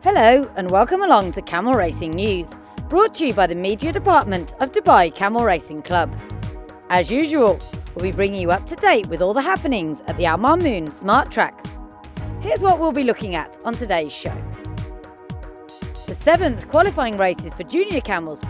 Hello and welcome along to Camel Racing News, brought to you by the Media Department of DubaI Camel Racing Club. As usual, we'll be bringing you up to date with all the happenings at the Al Mamoon Smart Track. Here's what we'll be looking at on today's show. The 7th qualifying races for junior camels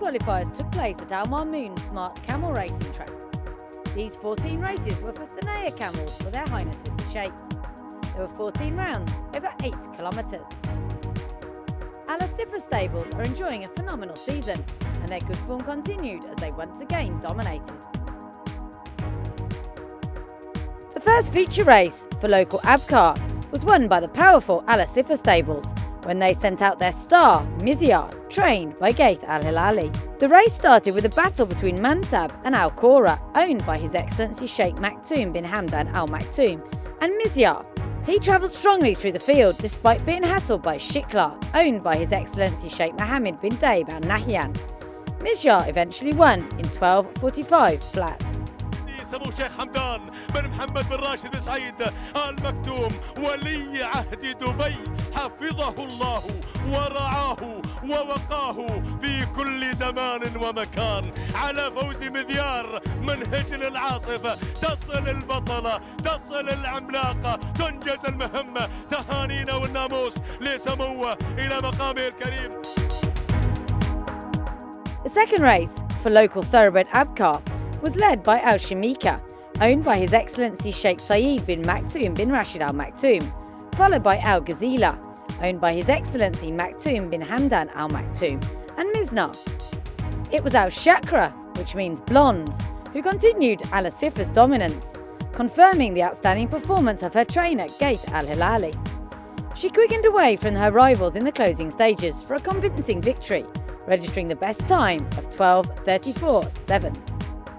qualifiers took place at Al Mamoon Smart Camel Racing Track. These 14 races were for Thanaya camels for their Highnesses the Sheikhs. There were 14 rounds over 8 kilometres. Al Asifa stables are enjoying a phenomenal season, and their good form continued as they once again dominated. The first feature race for local Abkar was won by the powerful Al Asifa stables, when they sent out their star, Mizyar, trained by Gaith Al Hilali. The race started with a battle between Mansab and Al Khora, owned by His Excellency Sheikh Maktoum bin Hamdan Al Maktoum, and Mizyar. He travelled strongly through the field despite being hassled by Shikla, owned by His Excellency Sheikh Mohammed bin Daib Al Nahyan. Mizyar eventually won in 12:45 flat. سمو الشيخ حمدان بن محمد بن راشد سعيد آل مكتوم ولي عهد دبي حفظه الله ورعاه ووقاه في كل زمان ومكان على فوز مذيار من هجن العاصفة. تصل البطلة، تصل العملاقة، تنجز المهمة. تهانينا والناموس لسموه إلى مقامه الكريم. The second race for local thoroughbred Abkar was led by Al Shamika, owned by His Excellency Sheikh Saeed bin Maktoum bin Rashid Al Maktoum, followed by Al Ghazila, owned by His Excellency Maktoum bin Hamdan Al Maktoum, and Mizna. It was Al Shakra, which means blonde, who continued Al Asifa's dominance, confirming the outstanding performance of her trainer Gaith Al Hilali. She quickened away from her rivals in the closing stages for a convincing victory, registering the best time of 12:34.7.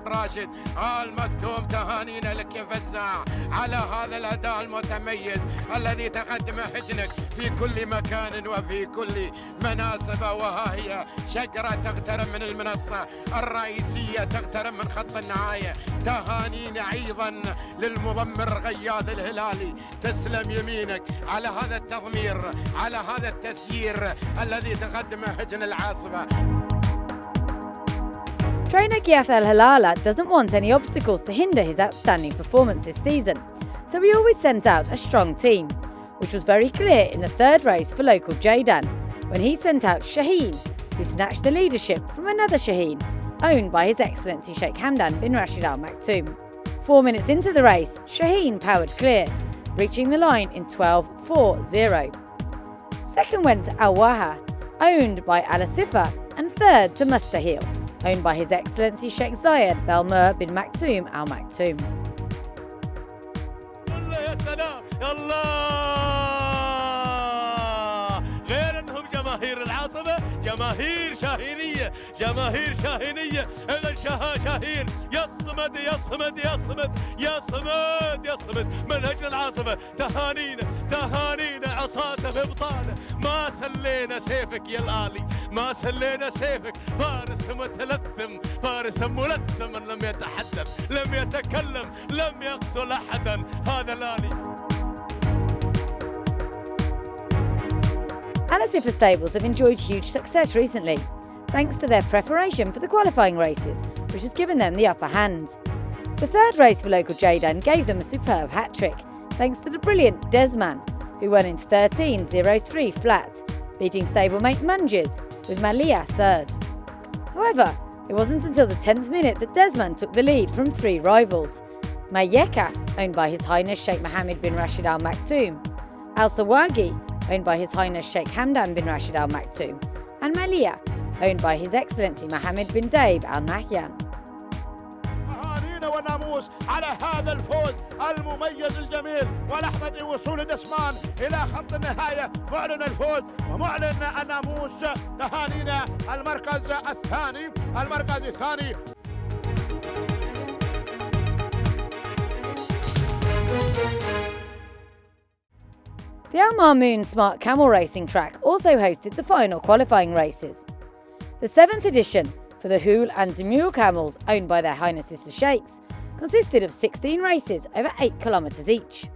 راشد آل مكتوم تهانينا لك يا فزاع على هذا الأداء المتميز الذي تقدم حجنك في كل مكان وفي كل مناسبة. وها هي شجرة تقترب من المنصة الرئيسية، تقترب من خط النهاية. تهانينا أيضا للمضمر غياض الهلالي، تسلم يمينك على هذا التضمير، على هذا التسيير الذي تقدمه حجن العاصفة. Trainer Gaith Al Hilali doesn't want any obstacles to hinder his outstanding performance this season, so he always sends out a strong team, which was very clear in the third race for local Jaydan, when he sent out Shaheen, who snatched the leadership from another Shaheen, owned by His Excellency Sheikh Hamdan bin Rashid Al Maktoum. 4 minutes into the race, Shaheen powered clear, reaching the line in 12.40. Second went to Al Waha, owned by Al Asifa, and third to Mustahil, owned by His Excellency Sheikh Zayed Belmer bin Maktoum Al Maktoum. جماهير العاصمة جماهير شاهينية جماهير شاهينية إذا شاهين يصمد يصمد يصمد يصمد يصمد من هجر العاصمة تهانينا عصاته ببطانه ما سلينا سيفك يا الآلي ما سلينا سيفك فارس متلثم فارس ملثم من لم يتحدث لم يتكلم لم يقتل أحدا هذا الآلي. Al Asifa stables have enjoyed huge success recently, thanks to their preparation for the qualifying races, which has given them the upper hand. The third race for local Jaydan gave them a superb hat-trick, thanks to the brilliant Desman, who won in 13.03 flat, beating stablemate Munges, with Malia third. However, it wasn't until the 10th minute that Desman took the lead from 3 rivals: Mayekaf, owned by His Highness Sheikh Mohammed bin Rashid Al Maktoum, Al Sawagi, owned by His Highness Sheikh Hamdan bin Rashid Al Maktoum, and Malia, owned by His Excellency Mohammed bin Daib Al Nahyan. تهانينا وناموس على هذا الفوز المميز الجميل ولحظة وصول دسمان إلى خط النهاية معلن الفوز ومعلن الناموس. تهانينا المركز الثاني The Al Mamoon Smart Camel Racing track also hosted the final qualifying races. The 7th edition for the Hool and Demure camels, owned by Their Highnesses the Sheikhs, consisted of 16 races over 8 kilometres each.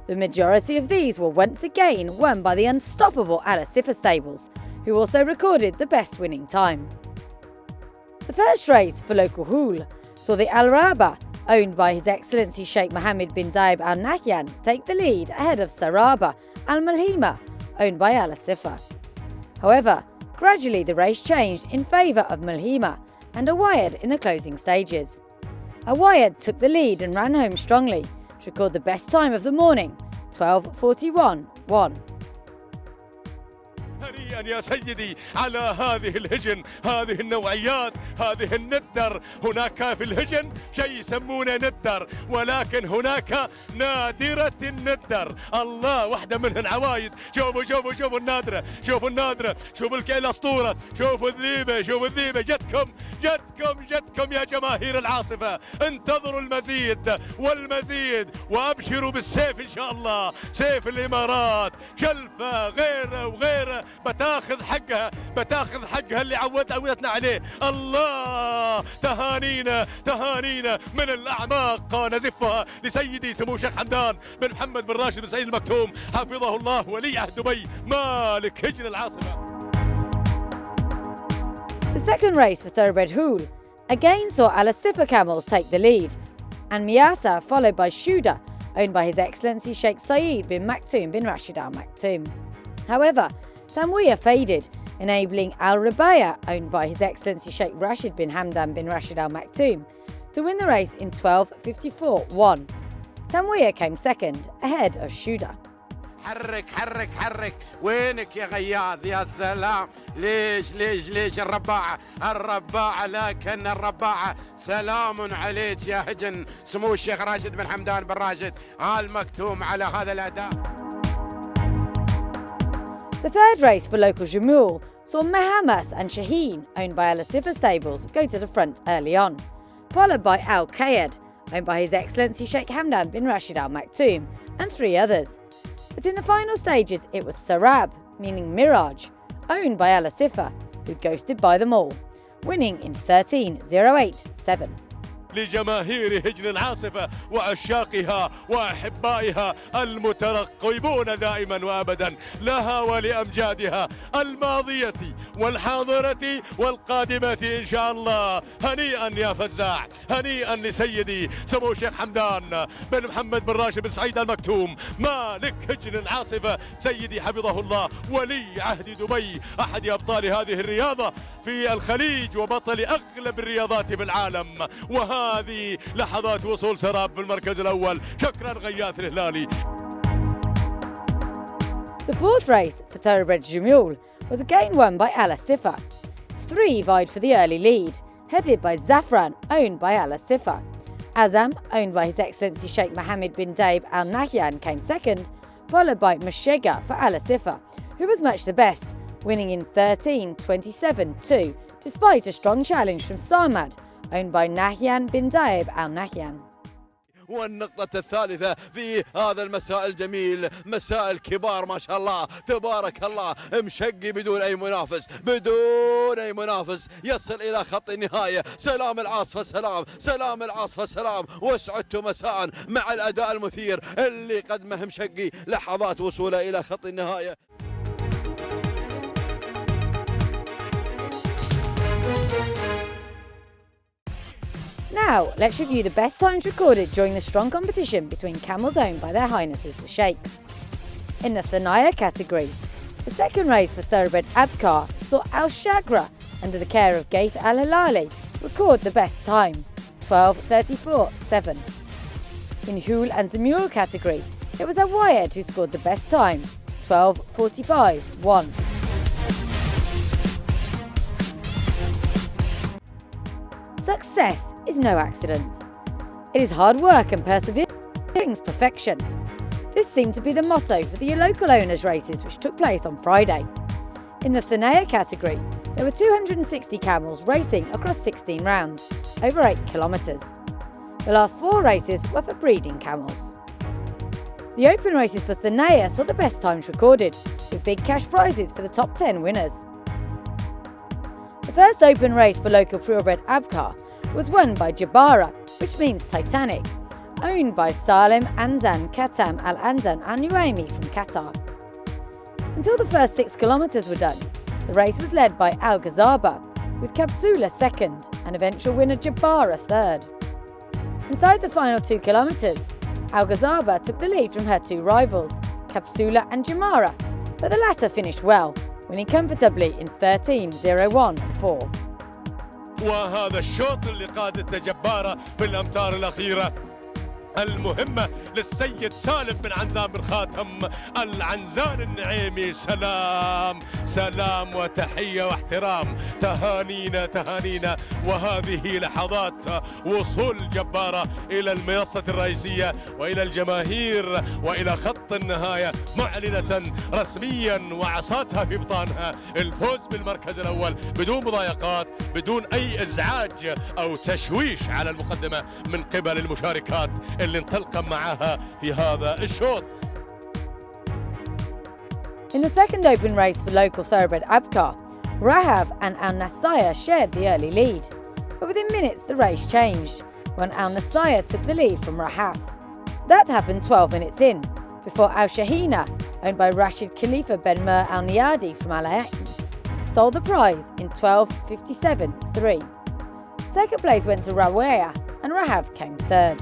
The majority of these were once again won by the unstoppable Al Asifa stables, who also recorded the best winning time. The first race for local Hool saw the Al Raba, owned by His Excellency Sheikh Mohammed bin Daib Al Nahyan, take the lead ahead of Saraba Al Malhima, owned by Al Asifa. However, gradually the race changed in favour of Malhima and Awayad in the closing stages. Awayad took the lead and ran home strongly to record the best time of the morning, 12:41.1. هنيئا يا سيدي على هذه الهجن هذه النوعيات هذه الندر. هناك في الهجن شيء يسمونه ندر ولكن هناك نادرة الندر. الله واحدة منهن عوايد. شوفوا النادرة شوفوا الأسطورة شوفوا الذيبة جتكم يا جماهير العاصفة. انتظروا المزيد والمزيد وأبشروا بالسيف إن شاء الله. سيف الإمارات جلفة غيره بتاخذ حقها اللي عودتنا عليه. الله تهانينا من الأعماق نزفها لسيدي سمو شيخ حمدان بن محمد بن راشد بن سعيد المكتوم حفظه الله ولي عهد دبي مالك هجن العاصمة. The second race for Thoroughbred Hool again saw Al Asifa camels take the lead, and Miyasa followed by Shuda, owned by His Excellency Sheikh Zayed bin Maktoum bin Rashid Al Maktoum. However, Tanwiya faded, enabling Al Rabaya, owned by His Excellency Sheikh Rashid bin Hamdan bin Rashid Al Maktoum, to win the race in 12:54.1. Tanwiya came second, ahead of Shuda. حرك وينك يا غياث يا سلام. ليش الرباعة لكن الرباعة سلام عليك يا هجن سمو الشيخ راشد بن حمدان بن راشد آل مكتوم على هذا الأداء. The third race for local Jamul saw Mahamas and Shaheen, owned by Al Asifa stables, go to the front early on, followed by Al Qayed, owned by His Excellency Sheikh Hamdan bin Rashid Al Maktoum, and 3 others. But in the final stages it was Sarab, meaning Mirage, owned by Al Asifa, who ghosted by them all, winning in 13:08.7. لجماهير هجن العاصفة وعشاقها وأحبائها المترقبون دائما وأبدا لها ولأمجادها الماضية والحاضرة والقادمة إن شاء الله. هنيئا يا فزاع هنيئا لسيدي سمو الشيخ حمدان بن محمد بن راشد بن سعيد المكتوم مالك هجن العاصفة سيدي حفظه الله ولي عهد دبي أحد أبطال هذه الرياضة في الخليج وبطل أغلب الرياضات بالعالم. وها وهذه لحظات وصول سراب في المركز الأول. شكرا غياث الهلالي. The fourth race for Thoroughbred Jamul was again won by Ala Sifa. 3 vied for the early lead, headed by Zafran, owned by Ala Sifa. Azam, owned by His Excellency Sheikh Mohammed bin Daib Al Nahyan, came second, followed by Mashega for Ala Sifa, who was much the best, winning in 13:27-2, despite a strong challenge from Samad, owned by Nahyan bin Daib Al Nahyan. والنقطة الثالثة في هذا المساء الجميل، مساء الكبار ما شاء الله تبارك الله، مشقي بدون أي منافس يصل إلى خط النهاية. سلام العاصفة السلام، سلام العاصفة السلام، وسعدت مساء مع الأداء المثير اللي قدمه مشقي لحظات وصوله إلى خط النهاية. Now, let's review the best times recorded during the strong competition between camels owned by their highnesses the Sheikhs. In the Thanaya category, the second race for Thoroughbred Abkar saw Al Shagra, under the care of Gaith Al Hilali, record the best time, 12:34.7. In Hul and Zamul category, it was Awayed who scored the best time, 12:45.1. Success is no accident. It is hard work and perseverance perfection. This seemed to be the motto for the local owners' races which took place on Friday. In the Thanaya category, there were 260 camels racing across 16 rounds, over 8 kilometres. The last 4 races were for breeding camels. The open races for Thanaya saw the best times recorded, with big cash prizes for the top 10 winners. The first open race for local purebred Abkar was won by Jabara, which means Titanic, owned by Salem Anzan Katam Al Anzan Al Nuaimi from Qatar. Until the first 6 kilometres were done, the race was led by Al Ghazaba, with Kapsula second and eventual winner Jabara third. Inside the final 2 kilometres, Al Ghazaba took the lead from her 2 rivals, Kapsula and Jamara, but the latter finished well, winning comfortably in 13:01.4. وهذا الشوط اللي قادته جبارة في الأمتار الأخيرة المهمة للسيد سالم بن عنزان بن خاتم العنزان النعيمي. سلام سلام وتحية واحترام، تهانينا. وهذه لحظات وصول جبارة إلى المنصة الرئيسية وإلى الجماهير وإلى خط النهاية، معلنة رسميا وعصاتها في بطانها الفوز بالمركز الأول بدون مضايقات، بدون أي إزعاج أو تشويش على المقدمة من قبل المشاركات اللي انطلق معها في هذا الشوط. In the second open race for local thoroughbred Abkar, Rahav and Al Nasaya shared the early lead, but within minutes the race changed when Al Nasaya took the lead from Rahav. That happened 12 minutes in, before Al Shahina, owned by Rashid Khalifa Ben Mer Al Niyadi from Al Ain, stole the prize in 12:57.3. Second place went to Rawaya and Rahav came third.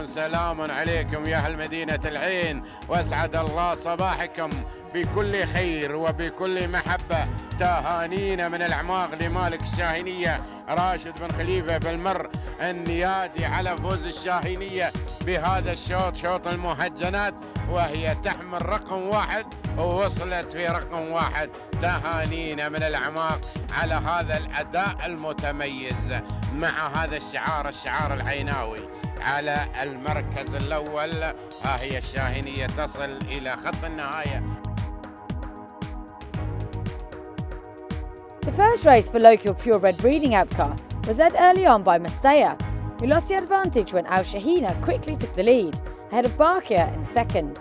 سلام عليكم يا أهل مدينة العين، وأسعد الله صباحكم بكل خير وبكل محبة. تهانينا من الأعماق لمالك الشاهينية راشد بن خليفة بالمر النيادي على فوز الشاهينية بهذا الشوط، شوط المهجنات، وهي تحمل رقم 1 ووصلت في رقم 1. تهانينا من الأعماق على هذا الأداء المتميز مع هذا الشعار العيناوي على المركز الأول. ها هي الشاهينية تصل إلى خط النهاية. The first race for local purebred breeding Abkar was led early on by Masaya, who lost the advantage when Al Shahina quickly took the lead, ahead of Barkia in second.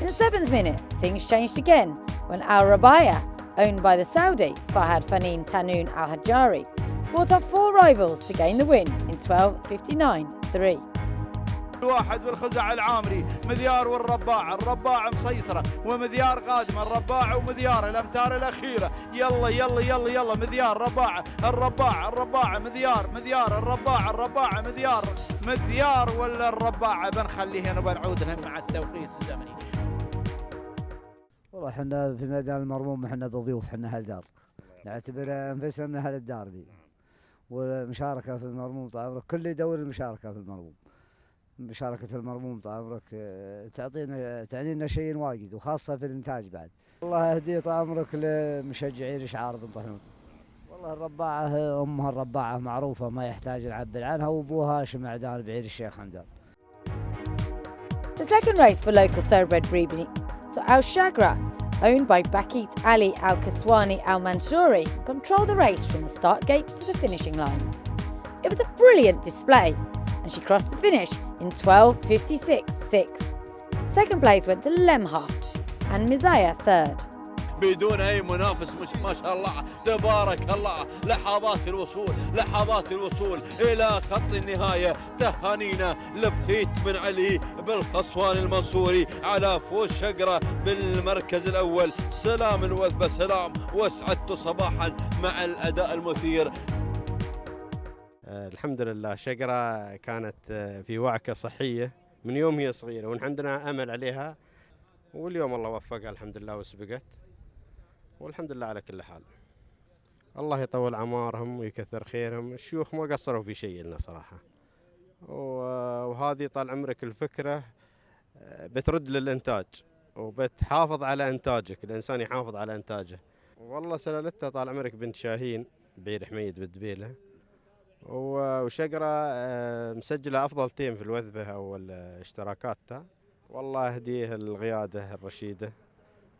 In the 7th minute, things changed again when Al Rabaya, owned by the Saudi Fahad Fanin Tanoon Al Hajari, fought off 4 rivals to gain the win in 12:59.3. واحد بالخزع العامري، مذيار الرباع مسيطرة، ومذيار قادمة، الرباع ومذيار الأمتار الأخيرة. يلا مذيار الرباع مذيار الرباع مذيار ولا الرباع. بنخليه هنا وبنعود لهم مع التوقيت الزمني. والله احنا في ميدان المرموم، احنا بضيوف، احنا هالدار، نعتبر انفسنا من اهل الدار دي، والمشاركة في المرموم طال عمرك كل يدور المشاركة في المرموم. مشاركة المرموم طال عمرك تعني لنا شيء واجد، وخاصة في الإنتاج بعد. الله يهديه طال عمرك لمشجعين إشعار بن طحنون. والله الرباعة أمها الرباعة معروفة ما يحتاج نعبر عنها، وأبوها هاشم عدان بعير الشيخ حمدان. The second race for local thoroughbred breeding saw Al Shagra, owned by Bakit Ali Al Kaswani Al Mansouri, control the race from the start gate to the finishing line. It was a brilliant display, and she crossed the finish in 12:56.6. Second place went to Lemha and Mizaya third. بدون أي منافس، مش ما شاء الله تبارك الله. لحظات الوصول إلى خط النهاية. تهانينا لبخيت بن علي بالقصوان المنصوري على فوز شقرة بالمركز الأول. سلام الوثبة سلام، واسعدت صباحا مع الأداء المثير. الحمد لله شقرة كانت في وعكة صحية من يوم هي صغيرة، وعندنا أمل عليها، واليوم الله وفقها الحمد لله وسبقت، والحمد لله على كل حال. الله يطول عمارهم ويكثر خيرهم. الشيوخ ما قصروا في شيء لنا صراحة، وهذه طال عمرك الفكرة بترد للإنتاج وبتحافظ على إنتاجك، الإنسان يحافظ على إنتاجه. والله سلالتها طال عمرك بنت شاهين بعير حميد بالدبيلة، وشقرة مسجلة أفضل تيم في الوثبة أو اشتراكاتها. والله أهديه القيادة الرشيدة،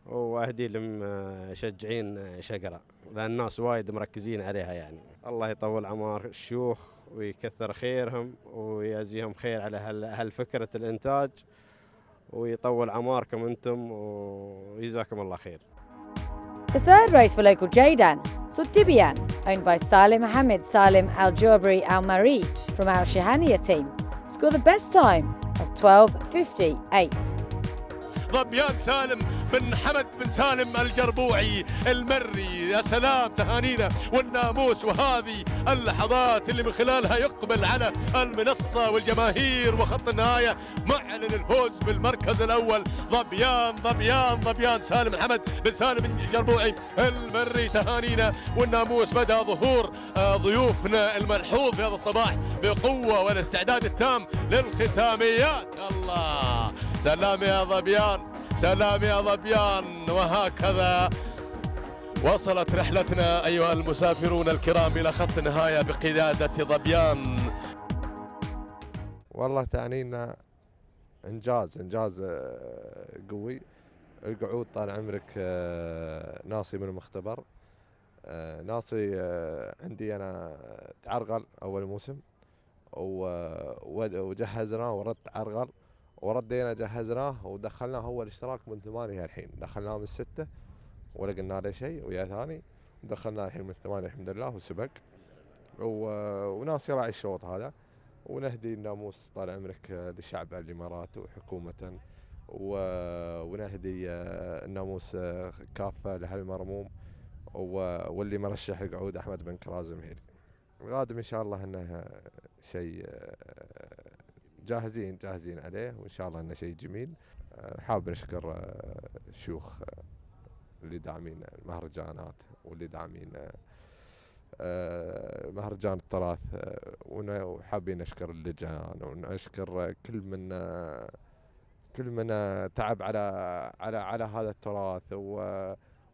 وأهدي لمشجعين شقرة، لأن الناس وايد مركزين عليها يعني. الله يطول عمار الشيوخ ويكثر خيرهم ويجزيهم خير على هالفكرة الإنتاج، ويطول عماركم أنتم ويجزاكم الله خير. The third race for local Jaydan saw Tibian, owned by Salim Mohammed Salim Al Jabri Al Mari from Al Shahaniya team, score the best time of 12:58. ظبيان سالم بن حمد بن سالم الجربوعي المري. يا سلام، تهانينا والناموس، وهذه اللحظات اللي من خلالها يقبل على المنصة والجماهير وخط النهاية معلن الفوز بالمركز الأول. ظبيان سالم محمد بن سالم الجربوعي المري. تهانينا والناموس. بدأ ظهور ضيوفنا الملحوظ في هذا الصباح بقوة والاستعداد التام للختاميات. الله، سلام يا ظبيان، سلام يا ظبيان. وهكذا وصلت رحلتنا أيها المسافرون الكرام إلى خط النهاية بقيادة ظبيان. والله تعنينا إنجاز قوي. القعود طال عمرك ناصي من المختبر. ناصي عندي أنا تعرقل أول موسم، وجهزناه ورد تعرقل، وردينا جهزناه ودخلناه هو الاشتراك من 8 الحين. دخلناه من 6 ولا قلنا له شيء، ويا ثاني ودخلناه الحين من 8 الحمد لله وسبق. وناس يراعي الشوط هذا. ونهدي الناموس طال عمرك لشعب الإمارات وحكومة، ونهدي الناموس كافة لهالمرموم، واللي مرشح القعود أحمد بن كراز مهيري. القادم إن شاء الله أنه شيء جاهزين عليه، وإن شاء الله أنه شيء جميل. حاب نشكر الشيوخ اللي داعمين المهرجانات واللي داعمين مهرجان التراث، وحابين نشكر اللجان ونشكر كل من تعب على هذا التراث،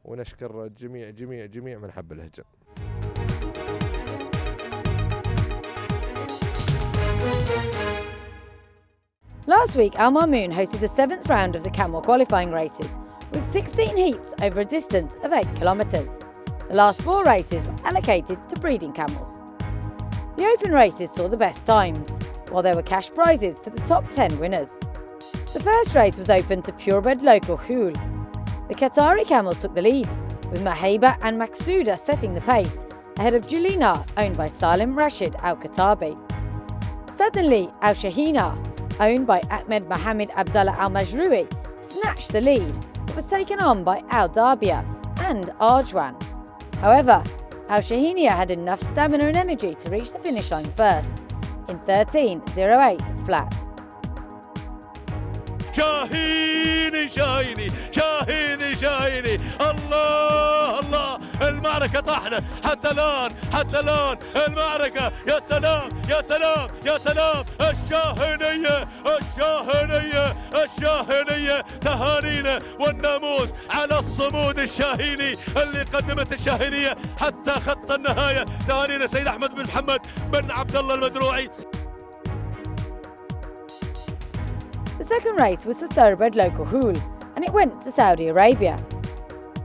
ونشكر جميع من حب الهجن. Last week, Al Mamoon hosted the 7th round of the Camel qualifying races, with 16 heats over a distance of 8 kilometres. The last 4 races were allocated to breeding camels. The open races saw the best times, while there were cash prizes for the top 10 winners. The first race was open to purebred local Hool. The Qatari camels took the lead, with Maheba and Maksuda setting the pace, ahead of Julina, owned by Salim Rashid Al Katabi. Suddenly, Al Shahina, owned by Ahmed Mohammed Abdullah Al Majroui, snatched the lead, but was taken on by Al Darbia and Arjwan. However, Al Shahinia had enough stamina and energy to reach the finish line first, in 13:08 flat. شاهيني الله المعركة طاحنة حتى الآن المعركة. يا سلام يا سلام يا سلام. الشاهنية تهانينا والناموس على الصمود الشاهيني اللي قدمت الشاهنية حتى خط النهاية. تهانينا سيد أحمد بن محمد بن عبد الله المزروعي. The second race was the thoroughbred local Hool, and it went to Saudi Arabia.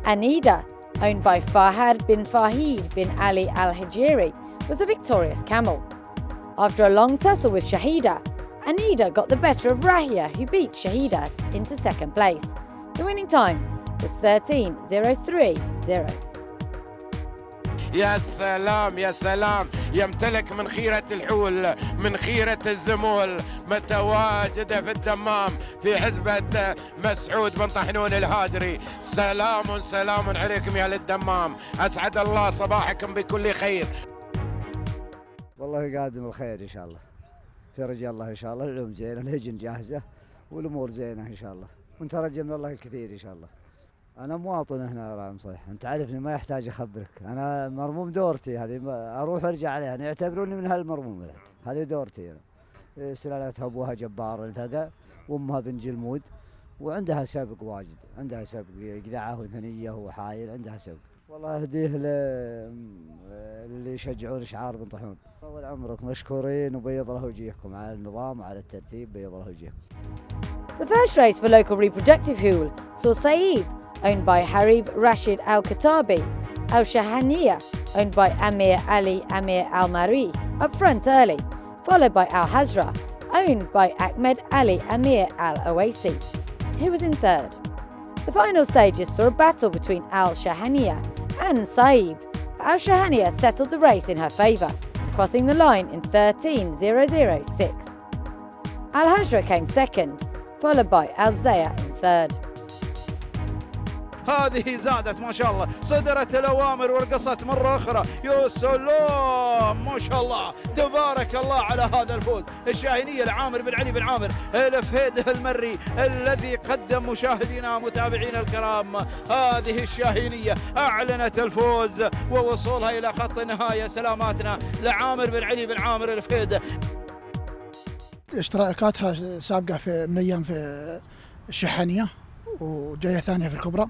Anida, owned by Fahad bin Fahid bin Ali Al Hijiri, was the victorious camel. After a long tussle with Shahida, Anida got the better of Rahia, who beat Shahida into second place. The winning time was 13.030. يا سلام يا سلام. يمتلك من خيرة الحول، من خيرة الزمول، متواجدة في الدمام في عزبة مسعود بن طحنون الهاجري. سلام عليكم يا للدمام، أسعد الله صباحكم بكل خير. والله قادم الخير إن شاء الله، في رجاء الله إن شاء الله. اليوم زين، الهجن جاهزة والأمور زينة إن شاء الله، ونترجى من الله الكثير إن شاء الله. أنا مواطن هنا رام صيح، أنت عارفني ما يحتاج أخبرك. أنا مرموم دورتي هذه، أروح أرجع عليها، أنا يعتبروني من هالمرموم. هذه دورتي أنا. سلالتها أبوها جبار الفقا وأمها بن جلمود، وعندها سبق واجد، عندها سبق قذعة وثنية وحايل، عندها سبق. والله أهديه اللي يشجعون شعار بن طحنون. طول عمرك مشكورين، وبيض له وجيهكم على النظام وعلى الترتيب، بيض له وجيهكم. The first race for local reproductive Hool saw Saeed, owned by Harib Rashid Al-Katabi, Al-Shahaniya, owned by Amir Ali Amir Al-Mari, up front early, followed by Al-Hazra, owned by Ahmed Ali Amir Al-Awasi, who was in third. The final stages saw a battle between Al-Shahaniya and Saeed. Al-Shahaniya settled the race in her favour, crossing the line in 13.006. Al-Hazra came second, followed by Al-Zaya in third. هذه زادت ما شاء الله، صدرت الأوامر ورقصت مرة أخرى. يا سلام ما شاء الله، تبارك الله على هذا الفوز. الشاهينية العامر بن علي بن عامر الفهيد المري الذي قدم مشاهدينا متابعينا الكرام. هذه الشاهينية أعلنت الفوز ووصولها إلى خط النهاية. سلاماتنا لعامر بن علي بن عامر الفهيد. اشتراكاتها سابقة من أيام في الشحانية، وجاية ثانية في الكبرى،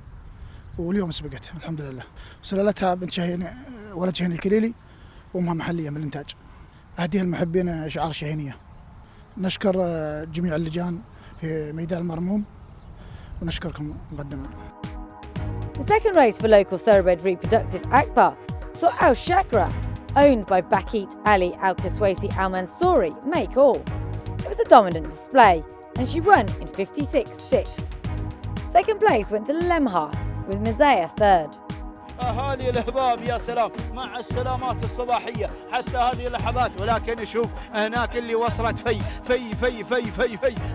واليوم سبقت الحمد لله. سلالتها بنت شاهين، ولد شاهين الكليلي، وامها محليه من الانتاج. اهديها المحبين شعار شاهينيه. نشكر جميع اللجان في ميدان المرموم، ونشكركم مقدما. The second race for local thoroughbred reproductive Akbar saw Al Shakra, owned by Bakit Ali Al Kaswaisi Al Mansouri, make all. It was a dominant display, and she won in 56.6. Second place went to Lemha, with Mizaya third. أهالي الأحباب يا سلام، مع السلامات الصباحية حتى هذه اللحظات. ولكن نشوف هناك اللي وصلت في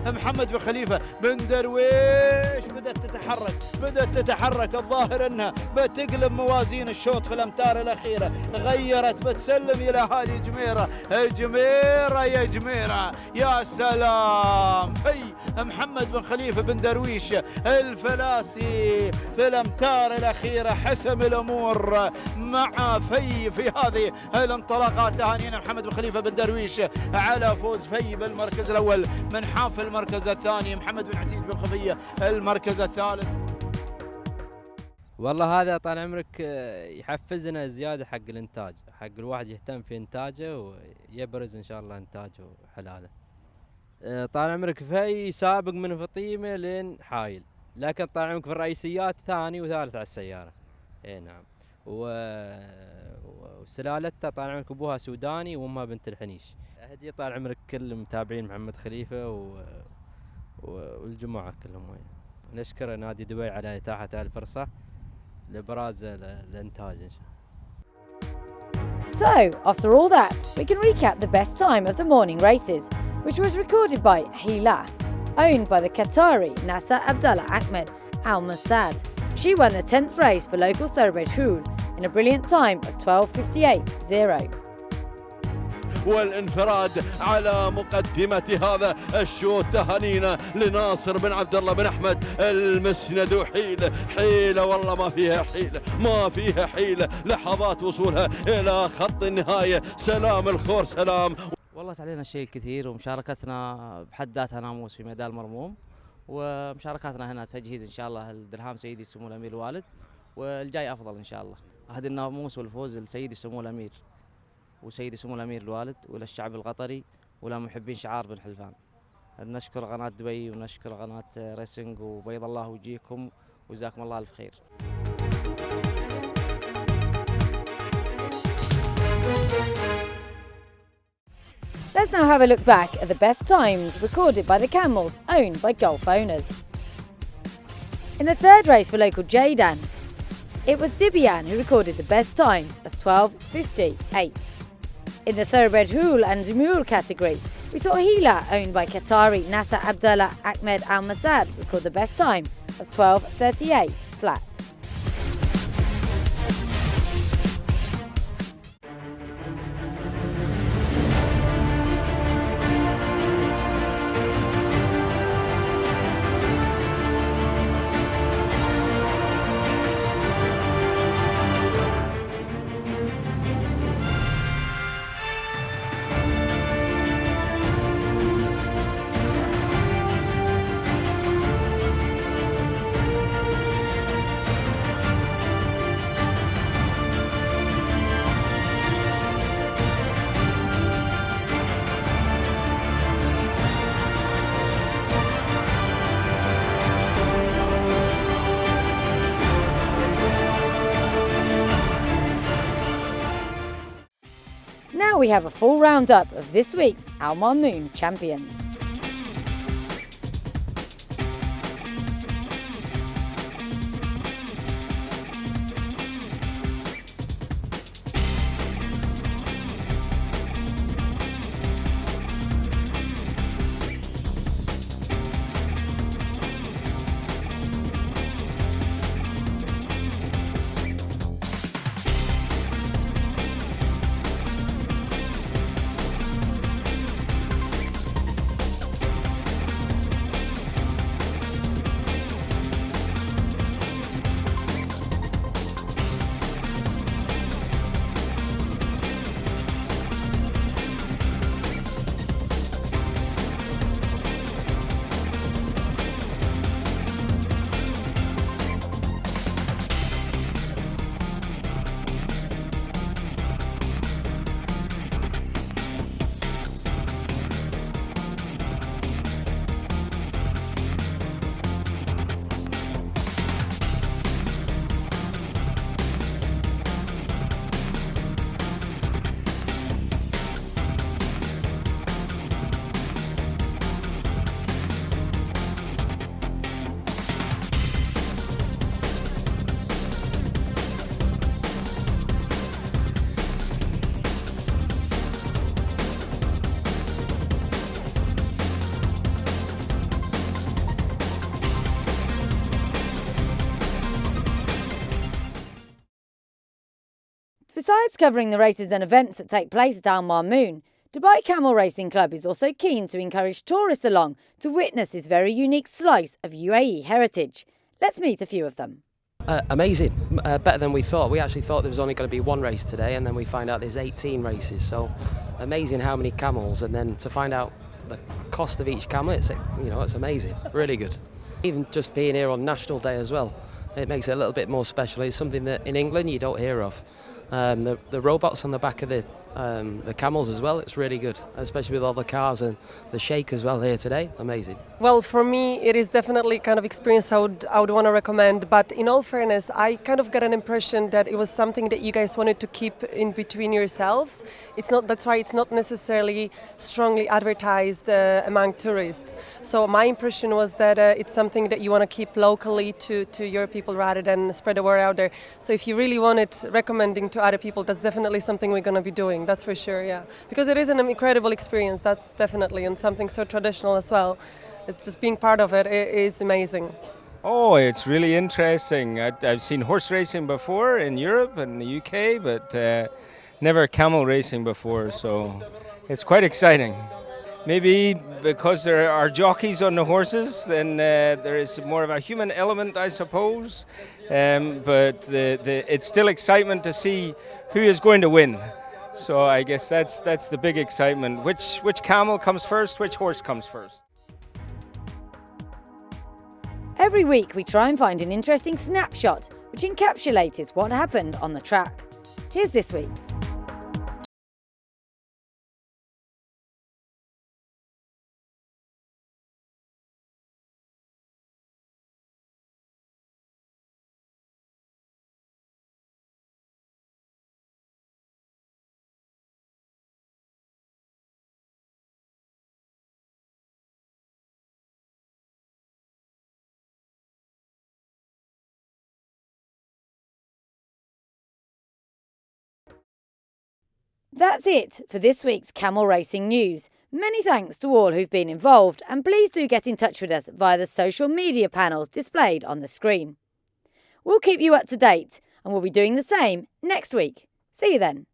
محمد بن خليفة بن درويش بدأت تتحرك. الظاهر أنها بتقلب موازين الشوط في الأمتار الأخيرة، غيرت بتسلم إلى أهالي جميرة. يا جميرة يا سلام. محمد بن خليفة بن درويش الفلاسي في الأمتار الأخيرة حسم الأمور مع في هذه الانطلاقات. تهانينا محمد بن خليفة بن درويش على فوز بالمركز الأول. من حاف المركز الثاني محمد بن عتيق بن خفية المركز الثالث. والله هذا طال عمرك يحفزنا زيادة حق الإنتاج، حق الواحد يهتم في إنتاجه ويبرز إن شاء الله إنتاجه حلاله. طال عمرك في سابق من فطيمة لين حايل، لكن طال عمرك في الرئيسيات ثاني وثالث على السيارة. اي نعم. وسلالتها طال عمرك ابوها سوداني وامها بنت الحنيش. هدية طال عمرك كل متابعين محمد خليفة والجماعة كلهم وياه. نشكر نادي دبي على إتاحة الفرصة لبراز الإنتاج إن شاء الله. So, after all that, we can recap the best time of the morning races, which was recorded by Hila, owned by the Qatari Nasser Abdullah Ahmed Al Mossad. She won the 10th race for local thoroughbred Hool in a brilliant time of 12:58.0. والانفراد على مقدمة هذا الشوط. تهانينا لناصر بن عبد الله بن أحمد المسند، وحيل حيلة والله ما فيها حيلة، ما فيها حيلة. لحظات وصولها إلى خط النهاية. سلام الخور سلام. والله علينا الشيء الكثير، ومشاركتنا بحد ذاتها ناموس في ميدان المرموم، ومشاركاتنا هنا تجهيز إن شاء الله الدرهام سيدي سمو الأمير الوالد، والجاي أفضل إن شاء الله. هذا الناموس والفوز لسيدي سمو الأمير وسيدي سمو الأمير الوالد وللشعب القطري ولمحبين شعار بن حلفان. نشكر قناة دبي ونشكر قناة ريسنج، وبيض الله وجيكم وجزاكم الله ألف خير. Let's now have a look back at the best times recorded by the Camels owned by Golf owners. In the third race for local Jaydan, it was Dibian who recorded the best time of 12:58. In the thoroughbred Hool and Zumul category, we saw Hila, owned by Qatari Nasser Abdullah Ahmed Al Masad, record the best time of 12:38 flat. Now we have a full roundup of this week's Al Mamoon champions. Besides covering the races and events that take place at Al Mamoon, DubaI Camel Racing Club is also keen to encourage tourists along to witness this very unique slice of UAE heritage. Let's meet a few of them. Amazing, better than we thought. We actually thought there was only going to be one race today, and then we find out there's 18 races. So amazing how many camels, and then to find out the cost of each camel, it's amazing, really good. Even just being here on National Day as well, it makes it a little bit more special. It's something that in England you don't hear of. The robots on the back of the camels as well, it's really good, especially with all the cars and the shake as well here today. Amazing. Well, for me, it is definitely kind of experience I would want to recommend. But in all fairness, I kind of got an impression that it was something that you guys wanted to keep in between yourselves. It's not. That's why it's not necessarily strongly advertised among tourists. So my impression was that it's something that you want to keep locally to your people rather than spread the word out there. So if you really want it recommending to other people, that's definitely something we're going to be doing. That's for sure, yeah. Because it is an incredible experience, that's definitely, and something so traditional as well. It's just being part of it is amazing. Oh, it's really interesting. I've seen horse racing before in Europe and the UK, but never camel racing before, so it's quite exciting. Maybe because there are jockeys on the horses, then there is more of a human element, I suppose. But it's still excitement to see who is going to win. So I guess that's the big excitement. Which camel comes first? Which horse comes first? Every week we try and find an interesting snapshot which encapsulates what happened on the track. Here's this week's. That's it for this week's Camel Racing News. Many thanks to all who've been involved, and please do get in touch with us via the social media panels displayed on the screen. We'll keep you up to date, and we'll be doing the same next week. See you then.